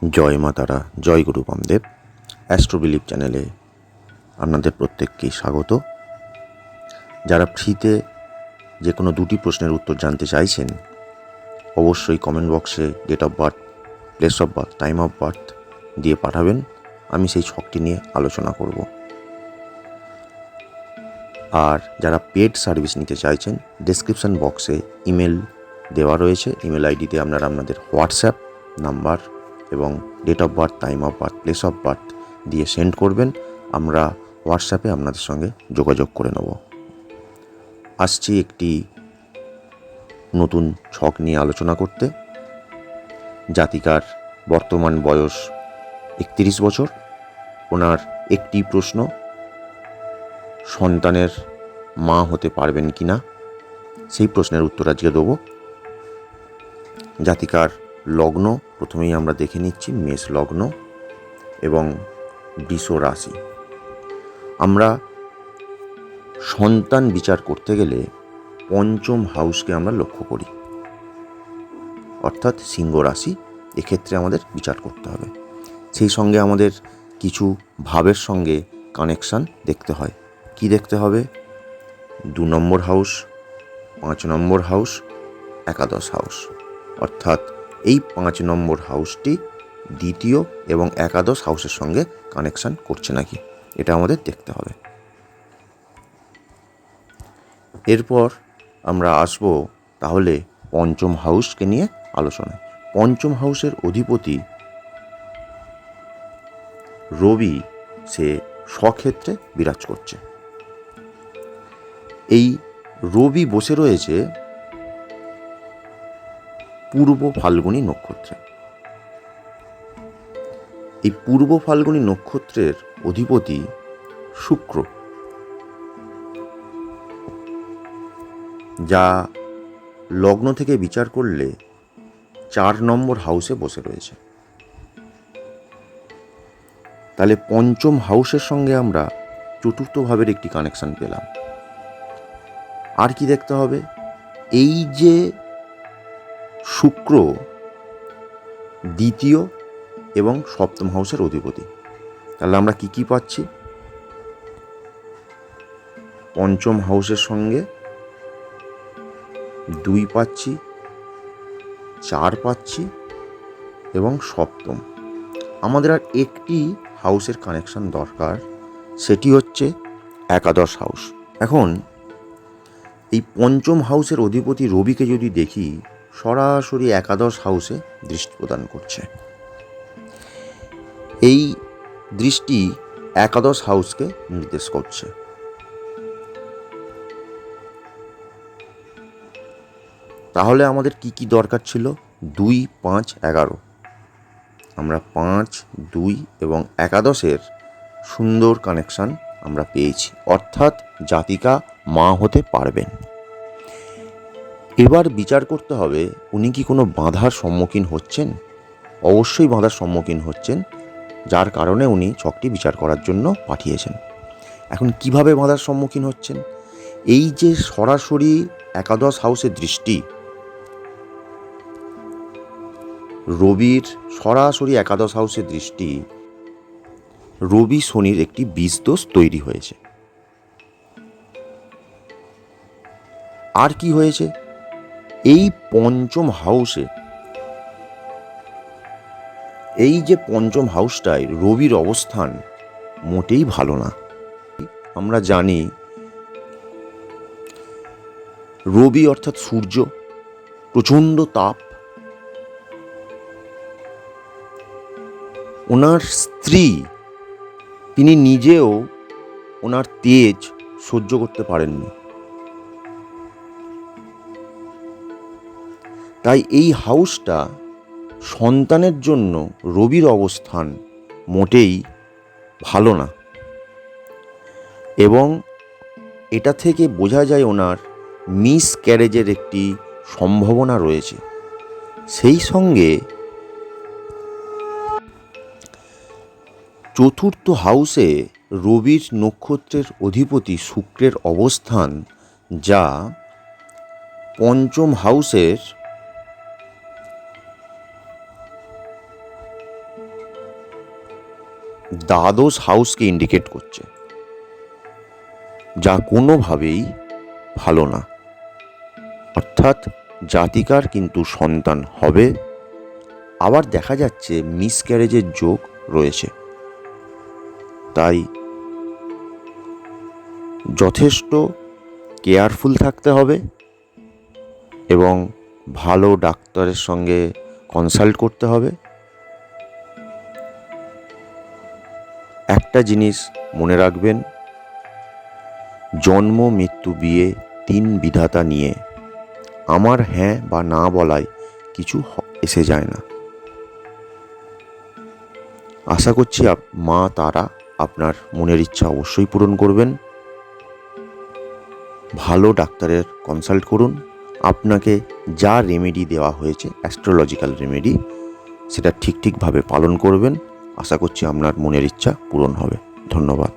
জয় মা তারা, জয় গুরু বামদেব। অ্যাস্ট্রোবিলিভ চ্যানেলে আপনাদের প্রত্যেককেই স্বাগত। যারা ফ্রিতে যে কোনো দুটি প্রশ্নের উত্তর জানতে চাইছেন, অবশ্যই কমেন্ট বক্সে date of birth, place of birth, time of birth দিয়ে পাঠাবেন। আমি সেই ছকটি নিয়ে আলোচনা করব। আর যারা পেড সার্ভিস নিতে চাইছেন, ডেসক্রিপশন বক্সে ইমেল দেওয়া রয়েছে। ইমেল আইডিতে আপনারা আপনাদের হোয়াটসঅ্যাপ নাম্বার এবং date of birth, time of birth, place of birth দিয়ে সেন্ড করবেন। আমরা হোয়াটসঅ্যাপে আপনাদের সঙ্গে যোগাযোগ করে নেব। আসছি একটি নতুন ছক নিয়ে আলোচনা করতে। জাতিকার বর্তমান বয়স 31 বছর। ওনার একটি প্রশ্ন, সন্তানের মা হতে পারবেন কি না, সেই প্রশ্নের উত্তর আজকে দেবো। জাতিকার লগ্ন প্রথমেই আমরা দেখে নিচ্ছি, মেষ লগ্ন এবং বৃষ রাশি। আমরা সন্তান বিচার করতে গেলে পঞ্চম হাউসকে আমরা লক্ষ্য করি, অর্থাৎ সিংহ রাশি। এক্ষেত্রে আমাদের বিচার করতে হবে। সেই সঙ্গে আমাদের কিছু ভাবের সঙ্গে কানেকশান দেখতে হয়। কি দেখতে হবে? 2 নম্বর হাউস, 5 নম্বর হাউস, একাদশ হাউস। অর্থাৎ এই 5 নম্বর হাউসটি দ্বিতীয় এবং একাদশ হাউসের সঙ্গে কানেকশান করছে নাকি, এটা আমাদের দেখতে হবে। এরপর আমরা আসব তাহলে পঞ্চম হাউসকে নিয়ে আলোচনায়। পঞ্চম হাউসের অধিপতি রবি, সে স্বক্ষেত্রে বিরাজ করছে। এই রবি বসে রয়েছে পূর্ব ফাল্গুনী নক্ষত্রে। এই পূর্ব ফাল্গুনী নক্ষত্রের অধিপতি শুক্র, যা লগ্ন থেকে বিচার করলে 4 নম্বর হাউসে বসে রয়েছে। তাহলে পঞ্চম হাউসের সঙ্গে আমরা চতুর্থ ভাবের একটি কানেকশন পেলাম। আর কি দেখতে হবে? এই যে শুক্র দ্বিতীয় এবং সপ্তম হাউসের অধিপতি, তাহলে আমরা কি কি পাচ্ছি? পঞ্চম হাউসের সঙ্গে 2 পাচ্ছি, 4 পাচ্ছি এবং সপ্তম। আমাদের আর একটি হাউসের কানেকশন দরকার, সেটি হচ্ছে একাদশ হাউস। এখন এই পঞ্চম হাউসের অধিপতি রবিকে যদি দেখি, সরাসরি একাদশ হাউসে দৃষ্টি প্রদান করছে। এই দৃষ্টি একাদশ হাউসকে নির্দেশ করছে। তাহলে আমাদের কি কি দরকার ছিল? 2, 5, 11। আমরা 5, 2 এবং একাদশের সুন্দর কানেকশান আমরা পেয়েছি, অর্থাৎ জাতিকা মা হতে পারবেন। এবার বিচার করতে হবে, উনি কি কোনো বাধার সম্মুখীন হচ্ছেন? অবশ্যই বাধার সম্মুখীন হচ্ছেন, যার কারণে উনি ছকটি বিচার করার জন্য পাঠিয়েছেন। এখন কিভাবে বাধার সম্মুখীন হচ্ছেন? এই যে সরাসরি একাদশ হাউসের দৃষ্টি, রবির সরাসরি একাদশ হাউসের দৃষ্টি, রবি শনির একটি বীজদোষ তৈরি হয়েছে। আর কি হয়েছে? এই পঞ্চম হাউসে, এই যে পঞ্চম হাউসটায় রবির অবস্থান মোটেই ভালো না। আমরা জানি রবি অর্থাৎ সূর্য, প্রচণ্ড তাপ। ওনার স্ত্রী, তিনি নিজেও ওনার তেজ সহ্য করতে পারেননি। তাই এই হাউসটা সন্তানের জন্য রবির অবস্থান মোটেই ভালো না, এবং এটা থেকে বোঝা যায় ওনার মিসক্যারেজের একটি সম্ভাবনা রয়েছে। সেই সঙ্গে চতুর্থ হাউসে রবির নক্ষত্রের অধিপতি শুক্রের অবস্থান, যা পঞ্চম হাউসের দ্বাদশ হাউসকে ইন্ডিকেট করছে, যা কোনোভাবেই ভালো না। অর্থাৎ জাতিকার কিন্তু সন্তান হবে, আবার দেখা যাচ্ছে মিসক্যারেজের যোগ রয়েছে। তাই যথেষ্ট কেয়ারফুল থাকতে হবে এবং ভালো ডাক্তারের সঙ্গে কনসাল্ট করতে হবে। একটা জিনিস মনে রাখবেন, জন্ম মৃত্যু বিয়ে 3 বিধাতা নিয়ে আমার হ্যাঁ বা না বলায় কিছু এসে যায় না। আশা করছি মা তারা আপনার মনের ইচ্ছা অবশ্যই পূরণ করবেন। ভালো ডাক্তারের কনসাল্ট করুন। আপনাকে যা রেমেডি দেওয়া হয়েছে, অ্যাস্ট্রোলজিক্যাল রেমেডি, সেটা ঠিকভাবে পালন করবেন। আশা করছি আপনার মনের ইচ্ছা পূরণ হবে। ধন্যবাদ।